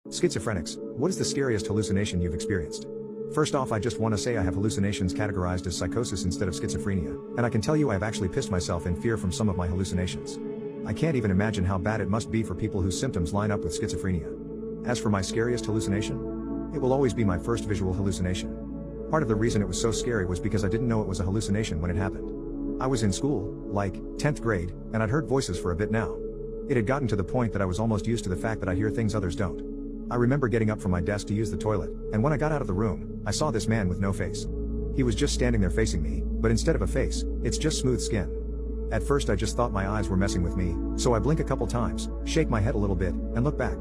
Schizophrenics, what is the scariest hallucination you've experienced? First off, I just want to say I have hallucinations categorized as psychosis instead of schizophrenia, and I can tell you I have actually pissed myself in fear from some of my hallucinations. I can't even imagine how bad it must be for people whose symptoms line up with schizophrenia. As for my scariest hallucination, it will always be my first visual hallucination. Part of the reason it was so scary was because I didn't know it was a hallucination when it happened. I was in school, like 10th grade, and I'd heard voices for a bit now. It had gotten to the point that I was almost used to the fact that I hear things others don't. I remember getting up from my desk to use the toilet, and when I got out of the room, I saw this man with no face. He was just standing there facing me, but instead of a face, it's just smooth skin. At first I just thought my eyes were messing with me, so I blink a couple times, shake my head a little bit, and look back.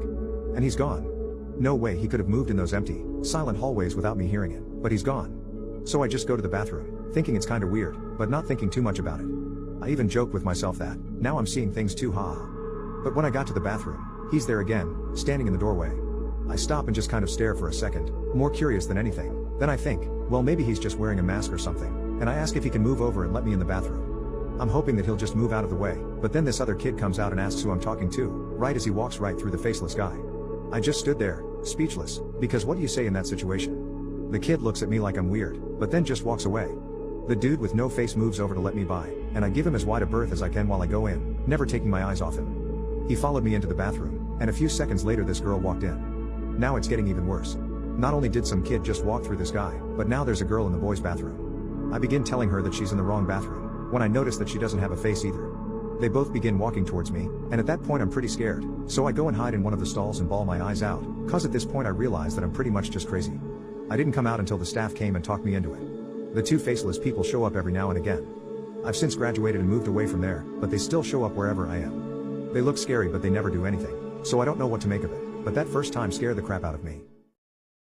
And he's gone. No way he could have moved in those empty, silent hallways without me hearing it, but he's gone. So I just go to the bathroom, thinking it's kinda weird, but not thinking too much about it. I even joked with myself that, now I'm seeing things too, haha. But when I got to the bathroom, he's there again, standing in the doorway. I stop and just kind of stare for a second, more curious than anything. Then I think, well, maybe he's just wearing a mask or something, and I ask if he can move over and let me in the bathroom. I'm hoping that he'll just move out of the way, but then this other kid comes out and asks who I'm talking to, right as he walks right through the faceless guy. I just stood there, speechless, because what do you say in that situation? The kid looks at me like I'm weird, but then just walks away. The dude with no face moves over to let me by, and I give him as wide a berth as I can while I go in, never taking my eyes off him. He followed me into the bathroom, and a few seconds later this girl walked in. Now it's getting even worse. Not only did some kid just walk through this guy, but now there's a girl in the boys' bathroom. I begin telling her that she's in the wrong bathroom, when I notice that she doesn't have a face either. They both begin walking towards me, and at that point I'm pretty scared, so I go and hide in one of the stalls and bawl my eyes out, cause at this point I realize that I'm pretty much just crazy. I didn't come out until the staff came and talked me into it. The two faceless people show up every now and again. I've since graduated and moved away from there, but they still show up wherever I am. They look scary but they never do anything, so I don't know what to make of it. But that first time scared the crap out of me.